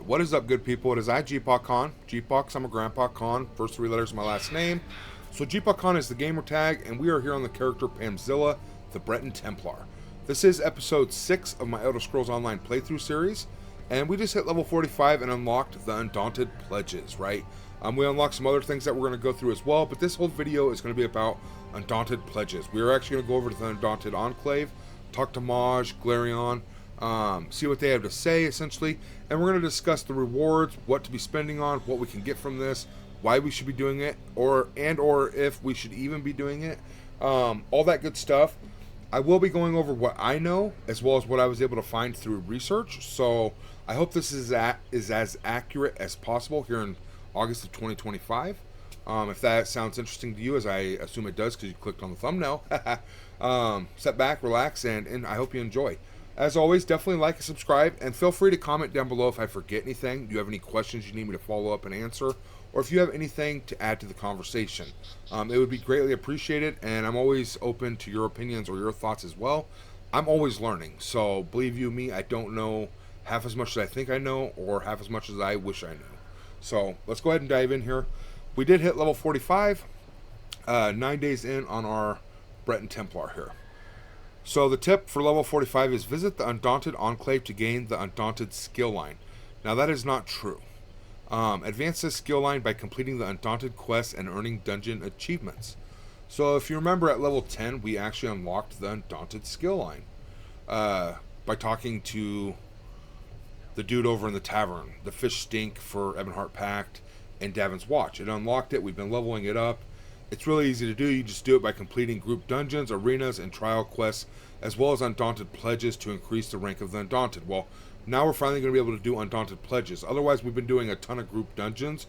What is up, good people? It is I, G-Paw Khan. G-Paw, I'm a Grandpa Khan. First three letters of my last name. So G-Paw Khan is the gamer tag, and we are here on the character Pamzilla, the Breton Templar. This is episode 6 of my Elder Scrolls Online playthrough series, and we just hit level 45 and unlocked the Undaunted pledges, right? We unlocked some other things that we're going to go through as well, but this whole video is going to be about Undaunted pledges. We are actually going to go over to the Undaunted Enclave, talk to Maj, Glarion, see what they have to say, essentially, and we're going to discuss the rewards, what to be spending on, what we can get from this, why we should be doing it, or if we should even be doing it, all that good stuff. I will be going over what I know, as well as what I was able to find through research, so I hope this is as accurate as possible here in August of 2025. If that sounds interesting to you, as I assume it does because you clicked on the thumbnail, sit back, relax, and I hope you enjoy. As always, definitely like and subscribe, and feel free to comment down below if I forget anything. Do you have any questions you need me to follow up and answer, or if you have anything to add to the conversation? It would be greatly appreciated, and I'm always open to your opinions or your thoughts as well. I'm always learning, so believe you me, I don't know half as much as I think I know, or half as much as I wish I knew. So let's go ahead and dive in here. We did hit level 45, 9 days in on our Breton Templar here. So the tip for level 45 is visit the Undaunted Enclave to gain the Undaunted skill line. Now that is not true. Advance this skill line by completing the Undaunted quests and earning dungeon achievements. So if you remember at level 10, we actually unlocked the Undaunted skill line by talking to the dude over in the tavern, the Fish Stink for Ebonheart Pact and Davin's Watch. It unlocked it. We've been leveling it up. It's really easy to do. You just do it by completing group dungeons, arenas, and trial quests, as well as Undaunted pledges to increase the rank of the Undaunted. Well, now we're finally going to be able to do Undaunted pledges. Otherwise, we've been doing a ton of group dungeons,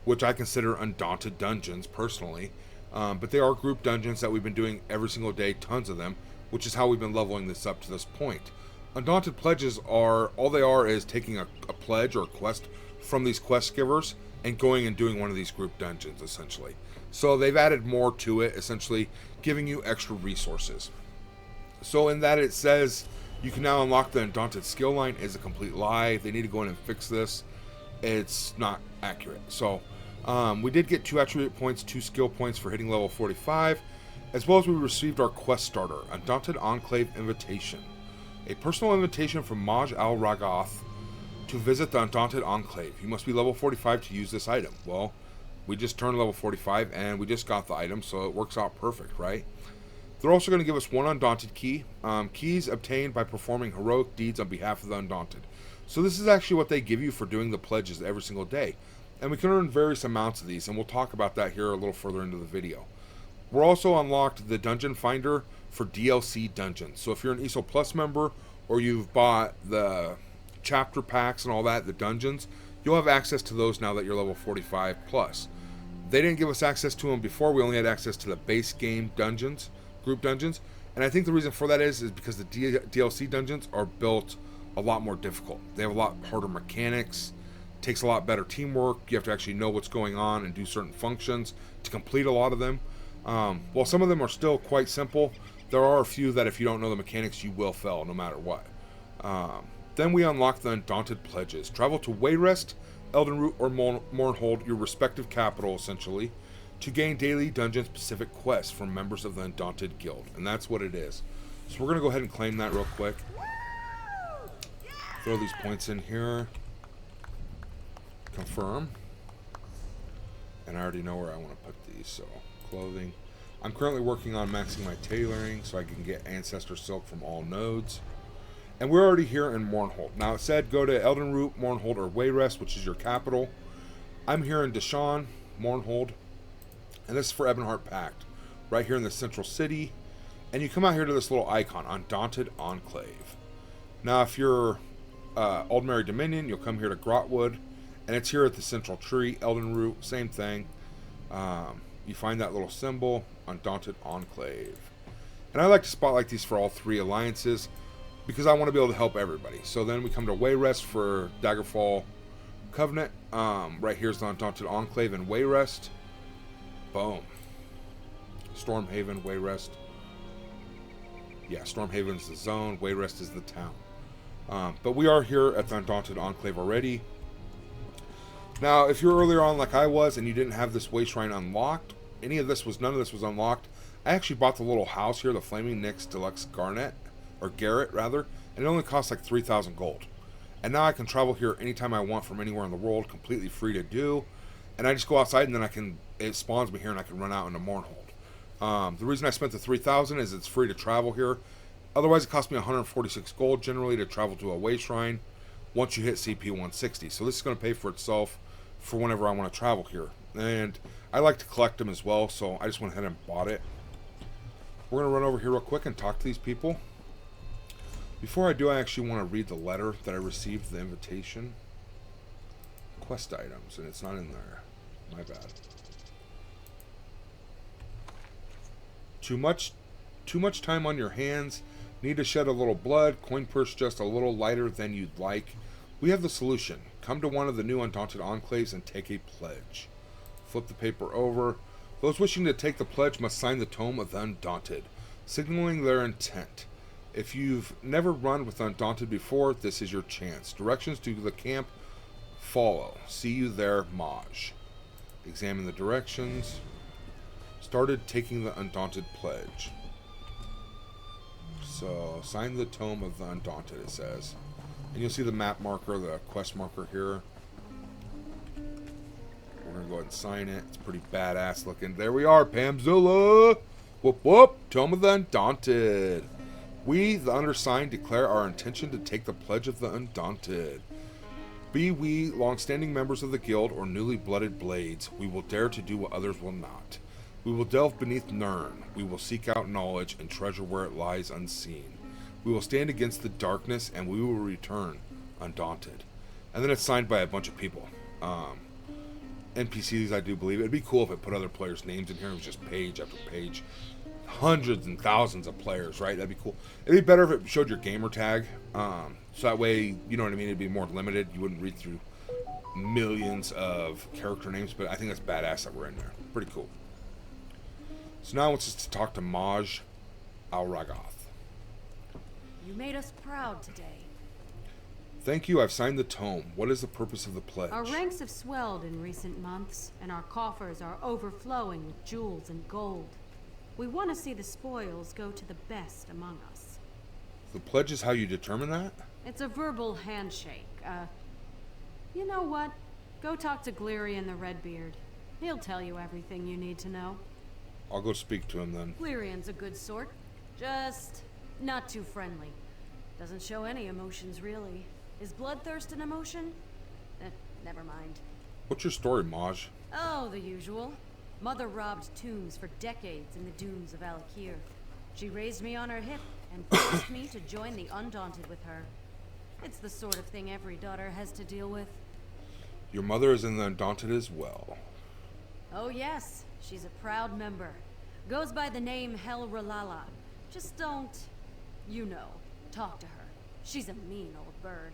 which I consider Undaunted dungeons, personally. But they are group dungeons that we've been doing every single day, tons of them, which is how we've been leveling this up to this point. Undaunted pledges are, all they are is taking a pledge or a quest from these quest givers and going and doing one of these group dungeons, essentially. So they've added more to it, essentially giving you extra resources. So in that it says you can now unlock the Undaunted skill line is a complete lie. They need to go in and fix this. It's not accurate. So we did get 2 attribute points, 2 skill points for hitting level 45, as well as we received our quest starter, Undaunted Enclave Invitation. A personal invitation from Maj al-Ragath to visit the Undaunted Enclave. You must be level 45 to use this item. Well, we just turned level 45 and we just got the item, so it works out perfect, right? They're also going to give us 1 Undaunted key. Keys obtained by performing heroic deeds on behalf of the Undaunted. So this is actually what they give you for doing the pledges every single day. And we can earn various amounts of these, and we'll talk about that here a little further into the video. We're also unlocked the Dungeon Finder for DLC dungeons. So if you're an ESO Plus member, or you've bought the chapter packs and all that, the dungeons, you'll have access to those now that you're level 45 plus. They didn't give us access to them before. We only had access to the base game dungeons, group dungeons, and I think the reason for that is because the DLC dungeons are built a lot more difficult. They have a lot harder mechanics, takes a lot better teamwork. You have to actually know what's going on and do certain functions to complete a lot of them. While some of them are still quite simple, there are a few that if you don't know the mechanics, you will fail no matter what. Then we unlock the Undaunted pledges. Travel to Wayrest, Eldenroot, or Mournhold, your respective capital, essentially, to gain daily dungeon-specific quests from members of the Undaunted Guild. And that's what it is. So we're going to go ahead and claim that real quick. Throw these points in here. Confirm. And I already know where I want to put these, so clothing. I'm currently working on maxing my tailoring so I can get Ancestor Silk from all nodes. And we're already here in Mournhold. Now it said go to Eldenroot, Mournhold, or Wayrest, which is your capital. I'm here in Deshawn, Mournhold, and this is for Ebonheart Pact, right here in the central city. And you come out here to this little icon, Undaunted Enclave. Now if you're Aldmeri Dominion, you'll come here to Grotwood, and it's here at the central tree, Eldenroot, same thing. You find that little symbol, Undaunted Enclave. And I like to spotlight these for all 3 alliances, because I want to be able to help everybody. So then we come to Wayrest for Daggerfall Covenant. Right here's the Undaunted Enclave and Wayrest. Boom. Stormhaven, Wayrest. Yeah, Stormhaven's the zone, Wayrest is the town. But we are here at the Undaunted Enclave already. Now, if you're earlier on like I was and you didn't have this way shrine unlocked, none of this was unlocked. I actually bought the little house here, the Flaming Nyx Deluxe Garret rather, and it only cost like 3,000 gold. And now I can travel here anytime I want from anywhere in the world, completely free to do. And I just go outside and then it spawns me here and I can run out into Mournhold. The reason I spent the 3,000 is it's free to travel here. Otherwise, it cost me 146 gold generally to travel to a way shrine once you hit CP 160. So this is going to pay for itself for whenever I want to travel here. And I like to collect them as well, so I just went ahead and bought it. We're going to run over here real quick and talk to these people. Before I do, I actually want to read the letter that I received, the invitation. Quest items, and it's not in there. My bad. Too much time on your hands. Need to shed a little blood. Coin purse just a little lighter than you'd like. We have the solution. Come to one of the new Undaunted enclaves and take a pledge. Flip the paper over. Those wishing to take the pledge must sign the Tome of the Undaunted, signaling their intent. If you've never run with Undaunted before, this is your chance. Directions to the camp follow. See you there, Maj. Examine the directions. Started taking the Undaunted pledge. So, sign the Tome of the Undaunted, it says. And you'll see the map marker, the quest marker here. We're going to go ahead and sign it. It's pretty badass looking. There we are, Pamzilla! Whoop whoop! Tome of the Undaunted. We, the undersigned, declare our intention to take the Pledge of the Undaunted. Be we long-standing members of the guild or newly blooded blades, we will dare to do what others will not. We will delve beneath Nirn. We will seek out knowledge and treasure where it lies unseen. We will stand against the darkness, and we will return undaunted. And then it's signed by a bunch of people. NPCs, I do believe. It'd be cool if it put other players' names in here. It was just page after page. Hundreds and thousands of players, right? That'd be cool. It'd be better if it showed your gamer tag. So that way, you know what I mean? It'd be more limited. You wouldn't read through millions of character names, but I think that's badass that we're in there. Pretty cool. So now it's just to talk to Maj Alragath. You made us proud today. Thank you, I've signed the tome. What is the purpose of the pledge? Our ranks have swelled in recent months, and our coffers are overflowing with jewels and gold. We want to see the spoils go to the best among us. The pledge is how you determine that? It's a verbal handshake. You know what? Go talk to Glirian the Redbeard. He'll tell you everything you need to know. I'll go speak to him then. Glirian's a good sort. Just not too friendly. Doesn't show any emotions, really. Is bloodthirst an emotion? Never mind. What's your story, Maj? Oh, the usual. Mother robbed tombs for decades in the dunes of Alakir. She raised me on her hip and forced me to join the Undaunted with her. It's the sort of thing every daughter has to deal with. Your mother is in the Undaunted as well. Oh yes, she's a proud member. Goes by the name Hel Ralala. Just don't, you know, talk to her. She's a mean old bird.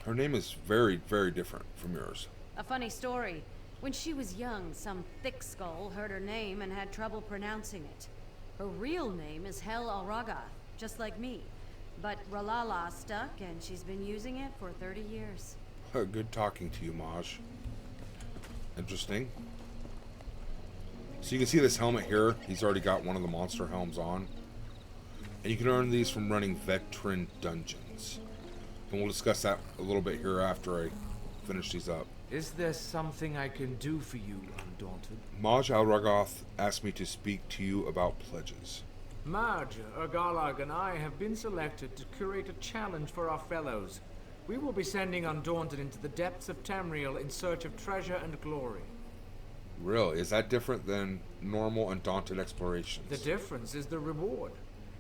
Her name is very, very different from yours. A funny story. When she was young, some thick skull heard her name and had trouble pronouncing it. Her real name is Hel Alragath, just like me. But Ralala stuck, and she's been using it for 30 years. Good talking to you, Maj. Interesting. So you can see this helmet here. He's already got one of the monster helms on. And you can earn these from running veteran dungeons. And we'll discuss that a little bit here after I finish these up. Is there something I can do for you, Undaunted? Maj Alragath asked me to speak to you about pledges. Maj, Ergalag, and I have been selected to curate a challenge for our fellows. We will be sending Undaunted into the depths of Tamriel in search of treasure and glory. Really? Is that different than normal Undaunted explorations? The difference is the reward.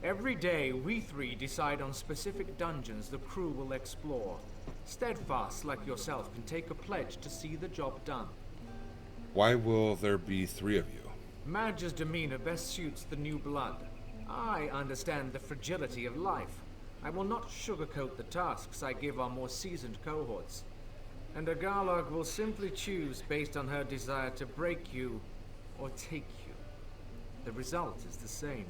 Every day, we three decide on specific dungeons the crew will explore. Steadfast like yourself can take a pledge to see the job done. Why will there be 3 of you? Maj's demeanor best suits the new blood. I understand the fragility of life. I will not sugarcoat the tasks I give our more seasoned cohorts. And Ergalag will simply choose based on her desire to break you or take you. The result is the same.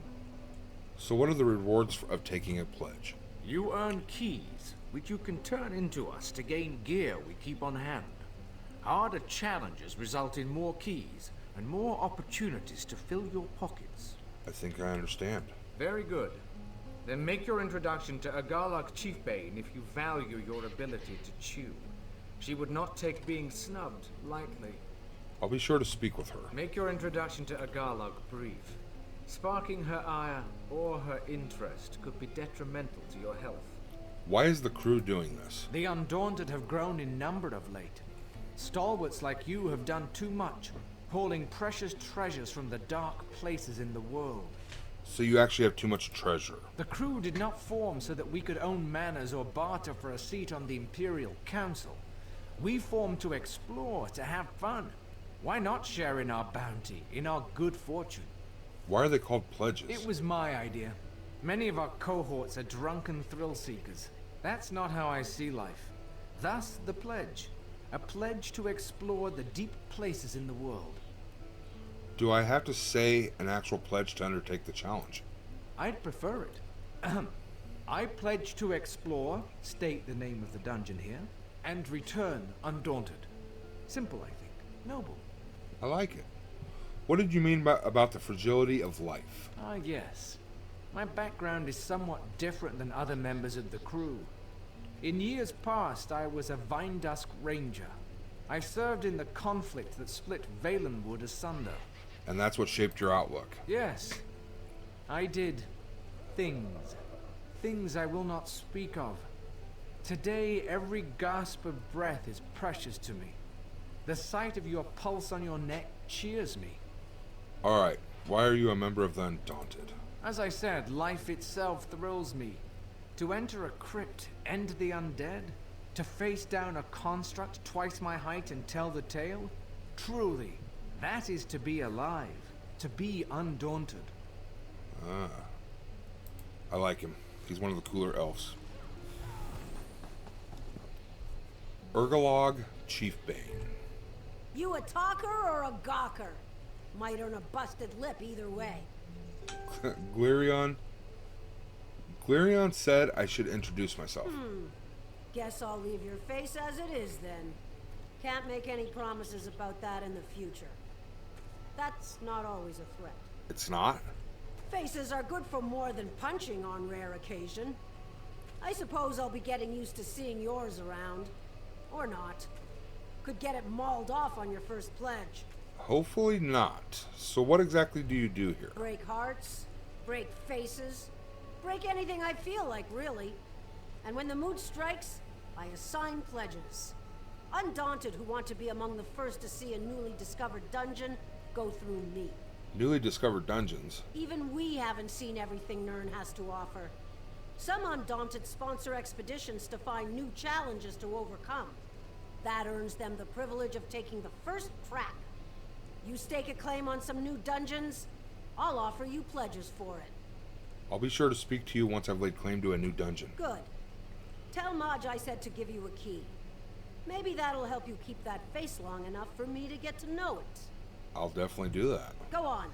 So what are the rewards of taking a pledge? You earn keys, which you can turn into us to gain gear we keep on hand. Harder challenges result in more keys and more opportunities to fill your pockets. I think I understand. Very good. Then make your introduction to Agarlog Chiefbane if you value your ability to chew. She would not take being snubbed lightly. I'll be sure to speak with her. Make your introduction to Agarlog brief. Sparking her ire or her interest could be detrimental to your health. Why is the crew doing this? The Undaunted have grown in number of late. Stalwarts like you have done too much, hauling precious treasures from the dark places in the world. So you actually have too much treasure. The crew did not form so that we could own manors or barter for a seat on the Imperial Council. We formed to explore, to have fun. Why not share in our bounty, in our good fortune? Why are they called pledges? It was my idea. Many of our cohorts are drunken thrill seekers. That's not how I see life. Thus, the pledge. A pledge to explore the deep places in the world. Do I have to say an actual pledge to undertake the challenge? I'd prefer it. I pledge to explore, state the name of the dungeon here, and return undaunted. Simple, I think. Noble. I like it. What did you mean about the fragility of life? Ah, yes. My background is somewhat different than other members of the crew. In years past, I was a Vinedusk Ranger. I served in the conflict that split Valenwood asunder. And that's what shaped your outlook. Yes. I did things. Things I will not speak of. Today, every gasp of breath is precious to me. The sight of your pulse on your neck cheers me. Alright, why are you a member of the Undaunted? As I said, life itself thrills me. To enter a crypt, end the undead? To face down a construct twice my height and tell the tale? Truly, that is to be alive, to be undaunted. Ah. I like him. He's one of the cooler elves. Urgalog Chiefbane. You a talker or a gawker? Might earn a busted lip either way. Glirion said I should introduce myself. Guess I'll leave your face as it is then. Can't make any promises about that in the future. That's not always a threat. It's not? Faces are good for more than punching on rare occasion. I suppose I'll be getting used to seeing yours around. Or not. Could get it mauled off on your first pledge. Hopefully not. So what exactly do you do here? Break hearts, break faces, break anything I feel like, really. And when the mood strikes, I assign pledges. Undaunted who want to be among the first to see a newly discovered dungeon go through me. Newly discovered dungeons? Even we haven't seen everything Nirn has to offer. Some Undaunted sponsor expeditions to find new challenges to overcome. That earns them the privilege of taking the first crack. You stake a claim on some new dungeons, I'll offer you pledges for it. I'll be sure to speak to you once I've laid claim to a new dungeon. Good. Tell Maj I said to give you a key. Maybe that'll help you keep that face long enough for me to get to know it. I'll definitely do that. Go on.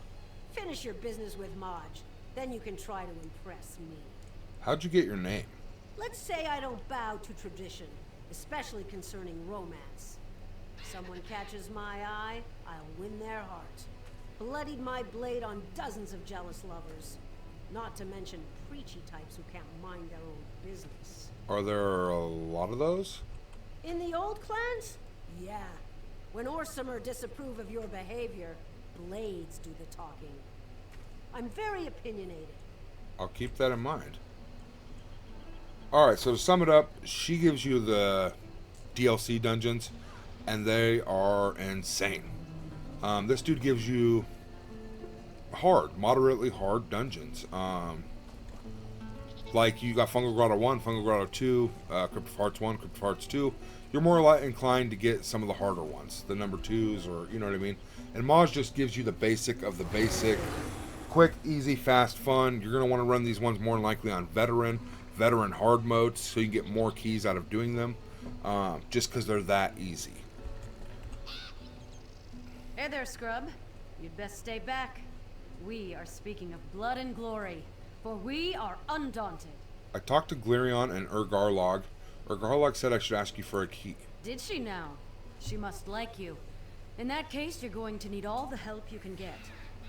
Finish your business with Maj. Then you can try to impress me. How'd you get your name? Let's say I don't bow to tradition, especially concerning romance. Someone catches my eye, I'll win their heart. Bloodied my blade on dozens of jealous lovers. Not to mention preachy types who can't mind their own business. Are there a lot of those? In the old clans? Yeah. When Orsimer disapprove of your behavior, blades do the talking. I'm very opinionated. I'll keep that in mind. Alright, so to sum it up, she gives you the DLC dungeons, and they are insane. This dude gives you moderately hard dungeons. Like you got Fungal Grotto 1, Fungal Grotto 2, Crypt of Hearts 1, Crypt of Hearts 2. You're more inclined to get some of the harder ones, the number 2s, or you know what I mean. And Maj just gives you the basic of the basic. Quick, easy, fast, fun. You're going to want to run these ones more than likely on veteran hard modes, so you can get more keys out of doing them, just because they're that easy. Hey there, scrub. You'd best stay back. We are speaking of blood and glory, for we are undaunted. I talked to Glirion and Urgarlog. Urgarlog said I should ask you for a key. Did she now? She must like you. In that case, you're going to need all the help you can get.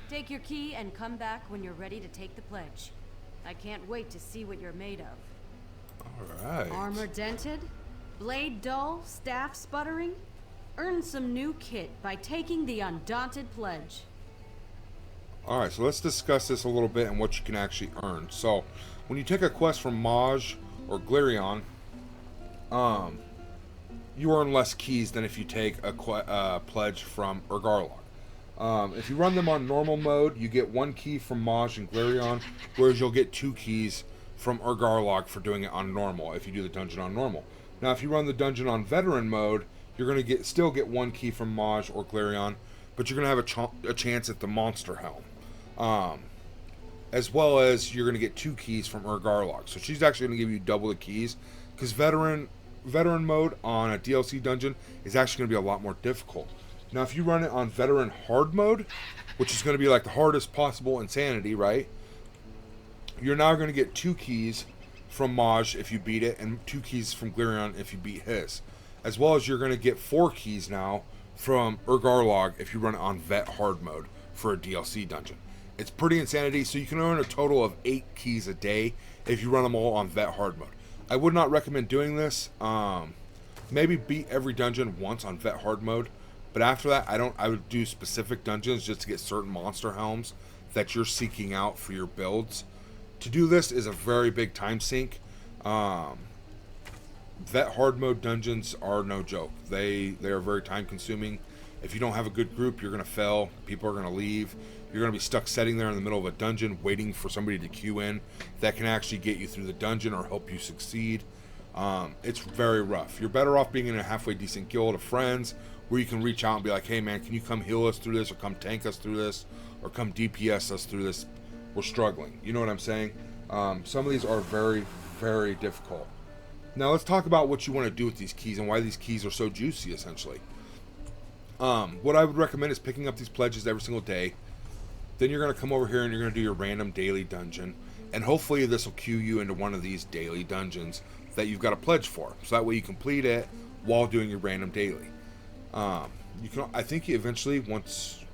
Take your key and come back when you're ready to take the pledge. I can't wait to see what you're made of. Alright. Armor dented? Blade dull? Staff sputtering? Earn some new kit by taking the Undaunted pledge. Alright, so let's discuss this a little bit and what you can actually earn. So, when you take a quest from Maj or Glirion, you earn less keys than if you take a pledge from Urgarlog. If you run them on normal mode, you get 1 key from Maj and Glirion, whereas you'll get 2 keys from Urgarlog for doing it on normal, if you do the dungeon on normal. Now, if you run the dungeon on veteran mode, you're going to still get 1 key from Maj or Glirion, but you're going to have a chance at the Monster Helm. As well as you're going to get 2 keys from Urgarlog. So she's actually going to give you double the keys, because veteran mode on a DLC dungeon is actually going to be a lot more difficult. Now, if you run it on veteran hard mode, which is going to be like the hardest possible insanity, right? You're now going to get 2 keys from Maj if you beat it, and 2 keys from Glirion if you beat his. As well as you're going to get 4 keys now from Urgarlog if you run it on vet hard mode for a DLC dungeon. It's pretty insanity, so you can earn a total of 8 keys a day if you run them all on vet hard mode. I would not recommend doing this. Maybe beat every dungeon once on vet hard mode, but after that, I would do specific dungeons just to get certain monster helms that you're seeking out for your builds. To do this is a very big time sink. Vet hard mode dungeons are no joke. They are very time consuming. If you don't have a good group, you're going to fail. People are going to leave. You're going to be stuck sitting there in the middle of a dungeon waiting for somebody to queue in that can actually get you through the dungeon or help you succeed. It's very rough. You're better off being in a halfway decent guild of friends where you can reach out and be like, hey man, can you come heal us through this, or come tank us through this, or come DPS us through this? We're struggling. You know what I'm saying? Some of these are very, very difficult. Now let's talk about what you want to do with these keys and why these keys are so juicy, essentially. What I would recommend is picking up these pledges every single day. Then you're going to come over here and you're going to do your random daily dungeon. And hopefully this will queue you into one of these daily dungeons that you've got a pledge for. So that way you complete it while doing your random daily. You can, I think you eventually, once,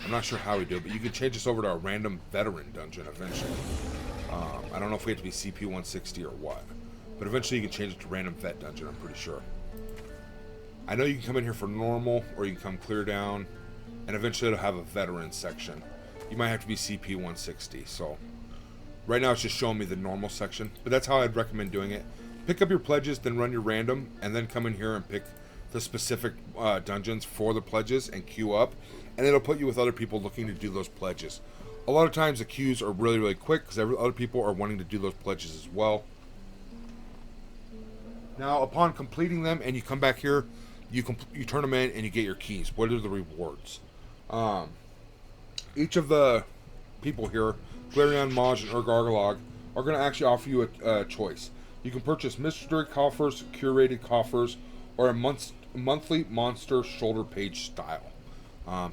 I'm not sure how we do it, but you can change this over to a random veteran dungeon eventually. I don't know if we have to be CP 160 or what. But eventually you can change it to random vet dungeon, I'm pretty sure. I know you can come in here for normal, or you can come clear down, and eventually it'll have a veteran section. You might have to be CP 160, so right now it's just showing me the normal section, but that's how I'd recommend doing it. Pick up your pledges, then run your random, and then come in here and pick the specific dungeons for the pledges and queue up, and it'll put you with other people looking to do those pledges. A lot of times the queues are really, really quick because other people are wanting to do those pledges as well. Now, upon completing them, and you come back here, you turn them in and you get your keys. What are the rewards? Each of the people here, Glirion, Maj, and Urgarlog, are going to actually offer you a choice. You can purchase mystery coffers, curated coffers, or a monthly monster shoulder page style.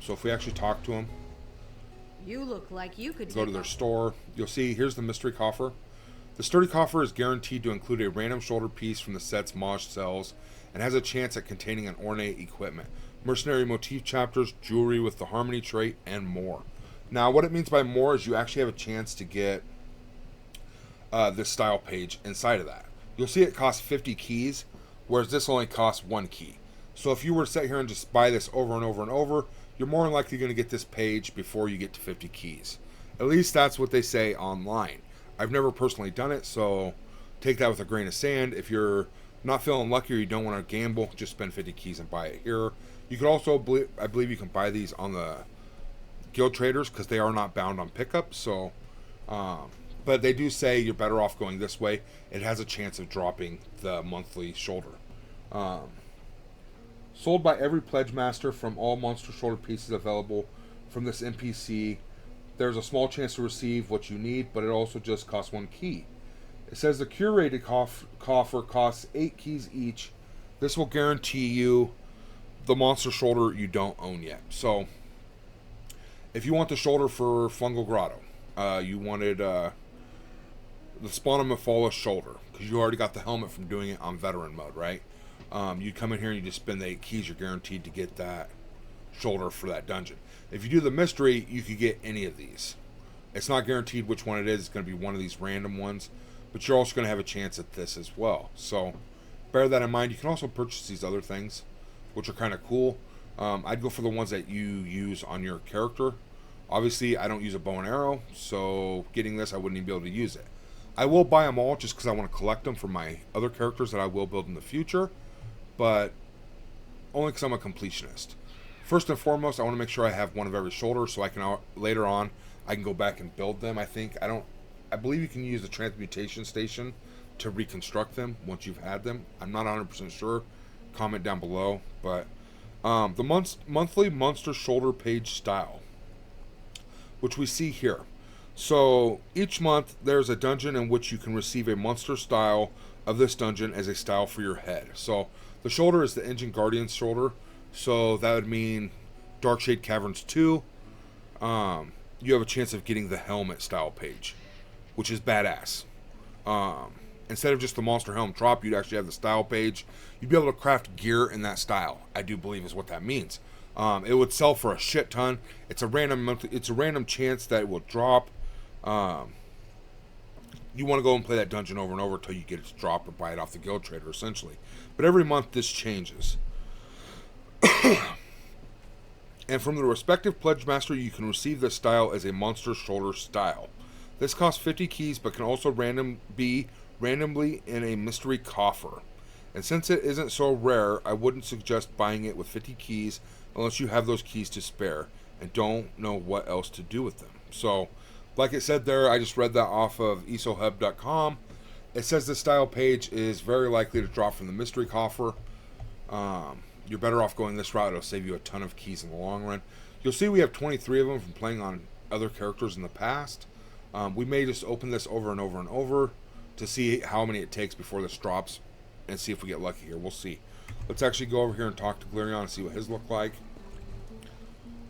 So if we actually talk to them, You look like you could go to their store, you'll see here's the mystery coffer. The sturdy coffer is guaranteed to include a random shoulder piece from the sets Maj sells and has a chance at containing an ornate equipment, mercenary motif chapters, jewelry with the harmony trait, and more. Now, what it means by more is you actually have a chance to get this style page inside of that. You'll see it costs 50 keys, whereas this only costs 1 key. So if you were to sit here and just buy this over and over and over, you're more than likely going to get this page before you get to 50 keys. At least that's what they say online. I've never personally done it, so take that with a grain of sand. If you're not feeling lucky or you don't want to gamble, just spend 50 keys and buy it here. You can also, I believe you can buy these on the guild traders because they are not bound on pickup. So, but they do say you're better off going this way. It has a chance of dropping the monthly shoulder. Sold by every pledge master from all monster shoulder pieces available from this NPC. There's a small chance to receive what you need, but it also just costs 1 key. It says the curated coffer costs 8 keys each. This will guarantee you the monster shoulder you don't own yet. So, if you want the shoulder for Fungal Grotto, you wanted the Spawn of Mephala shoulder, because you already got the helmet from doing it on veteran mode, right? You come in here and you just spend the 8 keys, you're guaranteed to get that shoulder for that dungeon. If you do the mystery, you could get any of these. It's not guaranteed which one it is. It's going to be one of these random ones, but you're also going to have a chance at this as well. So bear that in mind. You can also purchase these other things, which are kind of cool. I'd go for the ones that you use on your character. Obviously, I don't use a bow and arrow, so getting this, I wouldn't even be able to use it. I will buy them all just because I want to collect them for my other characters that I will build in the future, but only because I'm a completionist. First and foremost, I want to make sure I have one of every shoulder so I can later on I can go back and build them. I believe you can use the transmutation station to reconstruct them once you've had them. I'm not 100% sure. Comment down below, but the monthly monster shoulder page style, which we see here. So each month there's a dungeon in which you can receive a monster style of this dungeon as a style for your head. So the shoulder is the Engine Guardian's shoulder. So that would mean Darkshade Caverns 2. You have a chance of getting the helmet style page, which is badass. Instead of just the monster helmet drop, you'd actually have the style page. You'd be able to craft gear in that style, I do believe is what that means. It would sell for a shit ton. It's a random chance that it will drop. You want to go and play that dungeon over and over until you get it to drop or buy it off the guild trader, essentially. But every month this changes. And from the respective pledge master, you can receive this style as a monster shoulder style. This costs 50 keys, but can also be randomly in a mystery coffer. And since it isn't so rare, I wouldn't suggest buying it with 50 keys unless you have those keys to spare and don't know what else to do with them. So, like it said there, I just read that off of esohub.com. It says the style page is very likely to drop from the mystery coffer. You're better off going this route. It'll save you a ton of keys in the long run. You'll see we have 23 of them from playing on other characters in the past. We may just open this over and over and over to see how many it takes before this drops and see if we get lucky here. We'll see. Let's actually go over here and talk to Glirion and see what his look like.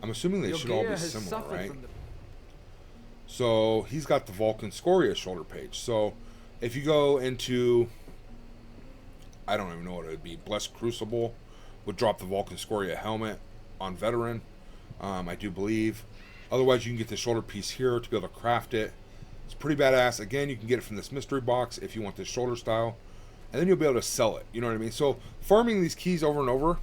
I'm assuming they should all be similar, right? So he's got the Vulcan Scoria shoulder page. So if you go into, I don't even know what it would be, Blessed Crucible would drop the Vulcan Scoria helmet on Veteran, I do believe. Otherwise, you can get the shoulder piece here to be able to craft it. It's pretty badass. Again, you can get it from this mystery box if you want this shoulder style. And then you'll be able to sell it. You know what I mean? So farming these keys over and over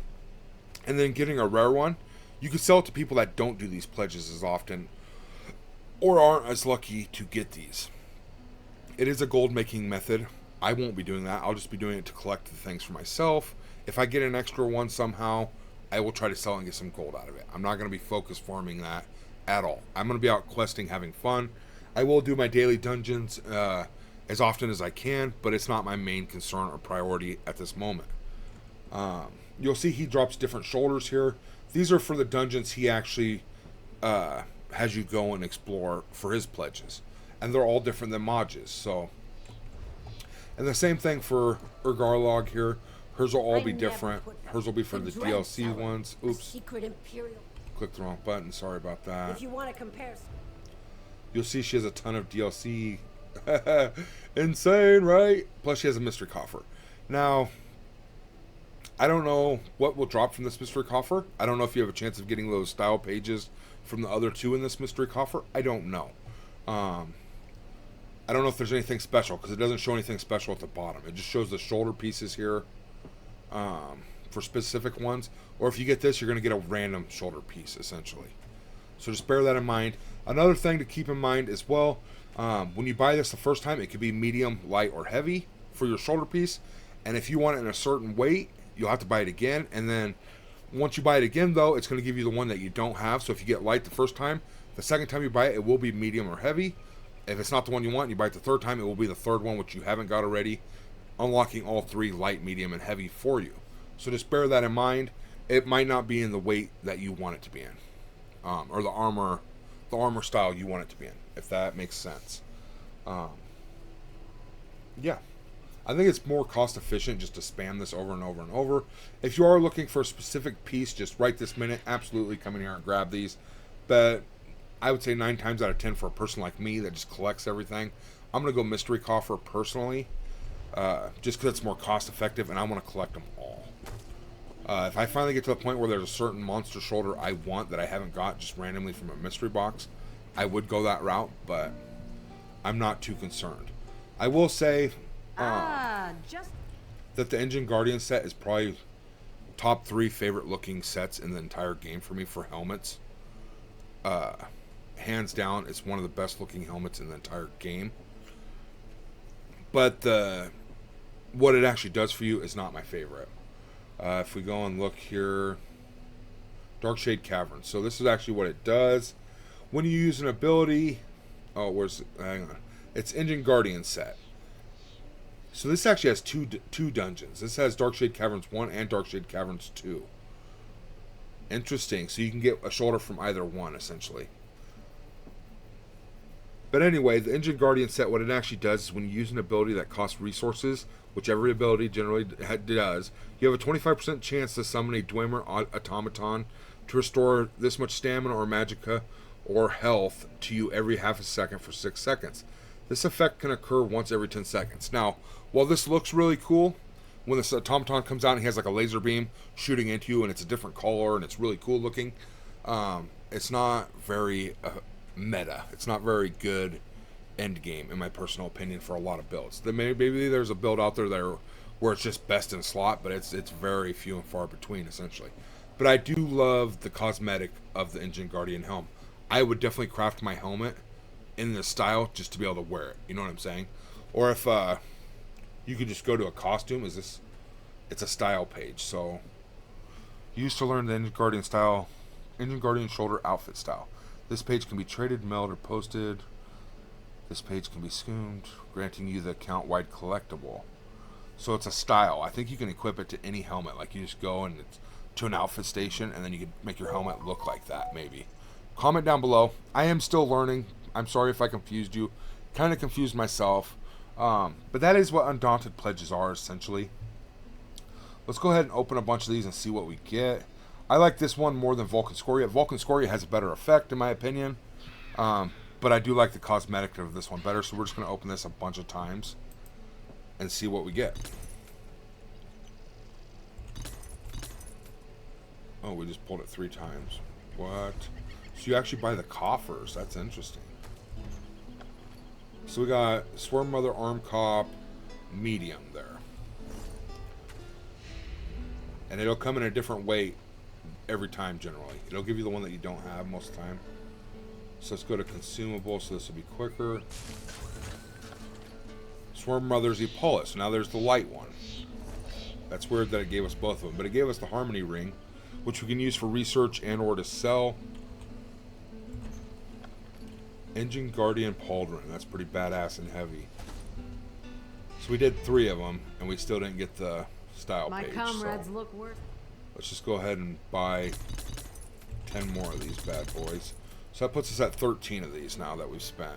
and then getting a rare one, you can sell it to people that don't do these pledges as often or aren't as lucky to get these. It is a gold making method. I won't be doing that. I'll just be doing it to collect the things for myself. If I get an extra one somehow, I will try to sell it and get some gold out of it. I'm not going to be focused farming that at all. I'm going to be out questing, having fun. I will do my daily dungeons as often as I can, but it's not my main concern or priority at this moment. You'll see he drops different shoulders here. These are for the dungeons he actually has you go and explore for his pledges. And they're all different than Maj's. So, and the same thing for Urgarlog here. Hers will all be different. Hers will be for the DLC ones. Oops. Secret Imperial. Clicked the wrong button. Sorry about that. If you want to compare, you'll see she has a ton of DLC. Insane, right? Plus she has a mystery coffer. Now, I don't know what will drop from this mystery coffer. I don't know if you have a chance of getting those style pages from the other two in this mystery coffer. I don't know. I don't know if there's anything special because it doesn't show anything special at the bottom. It just shows the shoulder pieces here for specific ones. Or if you get this, you're going to get a random shoulder piece, essentially. So just bear that in mind. Another thing to keep in mind as well, when you buy this the first time, it could be medium, light, or heavy for your shoulder piece. And if you want it in a certain weight, you'll have to buy it again. And then once you buy it again, though, it's going to give you the one that you don't have. So if you get light the first time, the second time you buy it, it will be medium or heavy. If it's not the one you want, and you buy it the third time, it will be the third one, which you haven't got already, unlocking all three light, medium, and heavy for you. So just bear that in mind. It might not be in the weight that you want it to be in, or the armor style you want it to be in, if that makes sense. Yeah, I think it's more cost efficient just to spam this over and over and over. If you are looking for a specific piece, just right this minute, absolutely come in here and grab these. But I would say 9 times out of 10 for a person like me that just collects everything, I'm going to go mystery coffer personally, just because it's more cost effective and I want to collect them all. If I finally get to the point where there's a certain monster shoulder I want that I haven't got just randomly from a mystery box, I would go that route, but I'm not too concerned. I will say Just that the Engine Guardian set is probably top 3 favorite looking sets in the entire game for me for helmets. Hands down, it's one of the best looking helmets in the entire game. But what it actually does for you is not my favorite. If we go and look here, Darkshade Cavern. So this is actually what it does. When you use an ability, hang on. It's Engine Guardian set. So this actually has two dungeons. This has Darkshade Caverns 1 and Darkshade Caverns 2. Interesting. So you can get a shoulder from either one, essentially. But anyway, the Engine Guardian set, what it actually does is when you use an ability that costs resources, which every ability generally does, you have a 25% chance to summon a Dwemer automaton to restore this much stamina or magicka or health to you every half a second for 6 seconds. This effect can occur once every 10 seconds. Now, while this looks really cool, when this automaton comes out and he has like a laser beam shooting into you and it's a different color and it's really cool looking, it's not very meta. It's not very good end game, in my personal opinion, for a lot of builds. Maybe there's a build out there where it's just best in slot, but it's very few and far between, essentially. But I do love the cosmetic of the Engine Guardian helm. I would definitely craft my helmet in this style just to be able to wear it. You know what I'm saying? Or if you could just go to a costume, it's a style page. So used to learn the Engine Guardian style, Engine Guardian shoulder outfit style. This page can be traded, mailed, or posted. This page can be skimmed, granting you the account-wide collectible. So it's a style. I think you can equip it to any helmet. Like you just go and it's to an outfit station, and then you can make your helmet look like that, maybe. Comment down below. I am still learning. I'm sorry if I confused you. Kind of confused myself. But that is what Undaunted pledges are, essentially. Let's go ahead and open a bunch of these and see what we get. I like this one more than Vulcan Scoria. Vulcan Scoria has a better effect, in my opinion. But I do like the cosmetic of this one better, so we're just going to open this a bunch of times and see what we get. Oh, we just pulled it 3 times. What? So you actually buy the coffers. That's interesting. So we got Swarm Mother Arm Cop medium there. And it'll come in a different weight every time generally. It'll give you the one that you don't have most of the time. So let's go to consumable, so this will be quicker. Swarm Mother's Epaulet. So now there's the light one. That's weird that it gave us both of them. But it gave us the Harmony Ring, which we can use for research and or to sell. Engine Guardian Pauldron. That's pretty badass and heavy. So we did 3 of them, and we still didn't get the style my page. comrades So look worth. let's just go ahead and buy 10 more of these bad boys. So that puts us at 13 of these now that we've spent.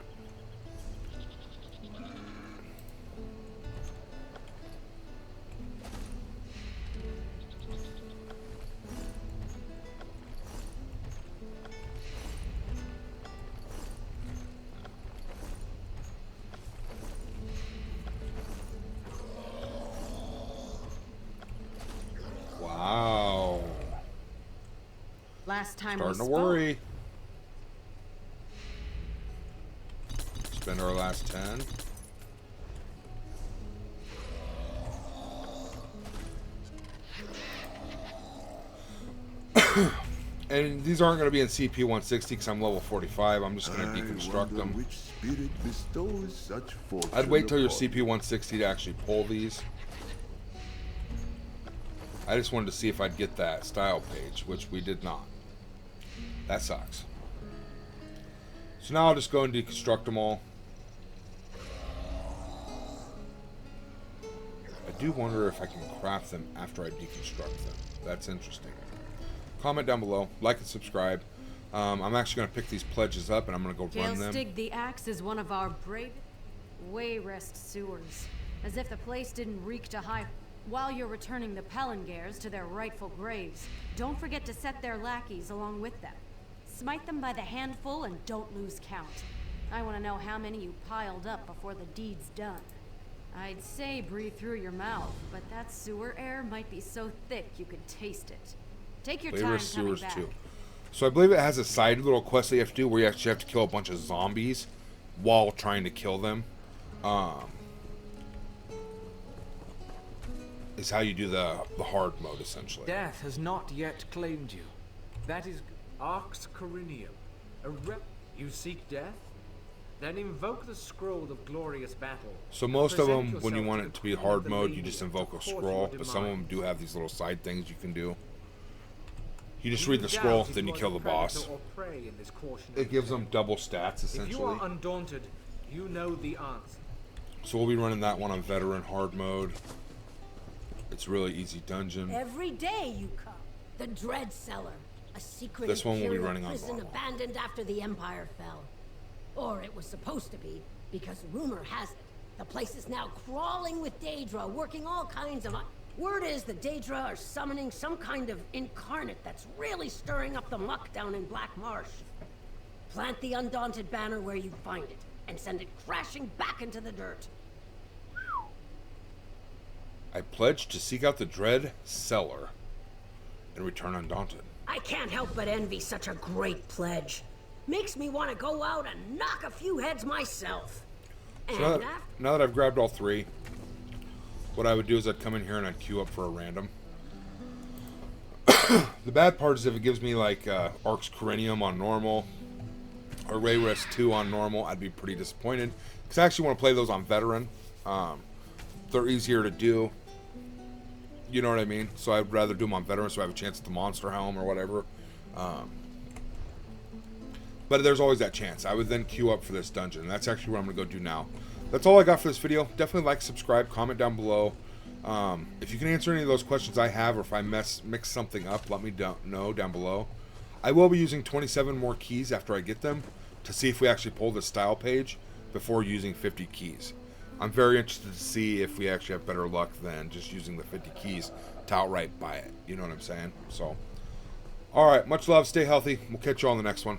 Wow. Last time Starting we to spoke, worry. Spend our last 10. And these aren't going to be in CP 160 because I'm level 45. I'm just going to deconstruct them. Which spirit bestows such fortune I'd wait till you're upon CP 160 to actually pull these. I just wanted to see if I'd get that style page, which we did not. That sucks. So now I'll just go and deconstruct them all. I do wonder if I can craft them after I deconstruct them. That's interesting. Comment down below, like and subscribe. I'm actually going to pick these pledges up and I'm going to go run them. Galestig the Axe is one of our brave Wayrest sewers. As if the place didn't reek to high. While you're returning the Pelengairs to their rightful graves, don't forget to set their lackeys along with them. Smite them by the handful and don't lose count. I want to know how many you piled up before the deed's done. I'd say breathe through your mouth, but that sewer air might be so thick you could taste it. Take your Flavor time of coming sewers back. too. So I believe it has a side little quest that you have to do where you actually have to kill a bunch of zombies while trying to kill them. Is how you do the hard mode essentially. Death has not yet claimed you. That is Arx Corinium. You seek death? Then invoke the scroll of glorious battle. So most of Present them, when you yourself want to it the to be queen hard of the mode, you lady just to invoke a support scroll. your But some of them demise. do have these little side things you can do. You just You read the doubt scroll, if then you was kill the predator boss. or prey in this portion of It gives the them game. double stats If you essentially. are undaunted, you know the answer. So we'll be running that one on veteran hard mode. It's really easy dungeon. Every day you come. The Dread Cellar, a secret This one will be Imperial running on prison normal. abandoned after the Empire fell. Or it was supposed to be, because rumor has it, the place is now crawling with Daedra, working all kinds of... Word is the Daedra are summoning some kind of incarnate that's really stirring up the muck down in Black Marsh. Plant the Undaunted banner where you find it, and send it crashing back into the dirt. I pledge to seek out the Dread Cellar and return undaunted. I can't help but envy such a great pledge. Makes me want to go out and knock a few heads myself. So And now that I've grabbed all three, what I would do is I'd come in here and I'd queue up for a random. The bad part is if it gives me like Arx Corinium on normal or Ray Rest 2 on normal, I'd be pretty disappointed. Because I actually want to play those on veteran. They're easier to do. You know what I mean? So I'd rather do them on veteran so I have a chance at the monster helm or whatever. But there's always that chance. I would then queue up for this dungeon. That's actually what I'm going to go do now. That's all I got for this video. Definitely like, subscribe, comment down below. If you can answer any of those questions I have, or if I mix something up, let me know down below. I will be using 27 more keys after I get them to see if we actually pull the style page before using 50 keys. I'm very interested to see if we actually have better luck than just using the 50 keys to outright buy it. You know what I'm saying? So, alright, much love, stay healthy. We'll catch you on the next one.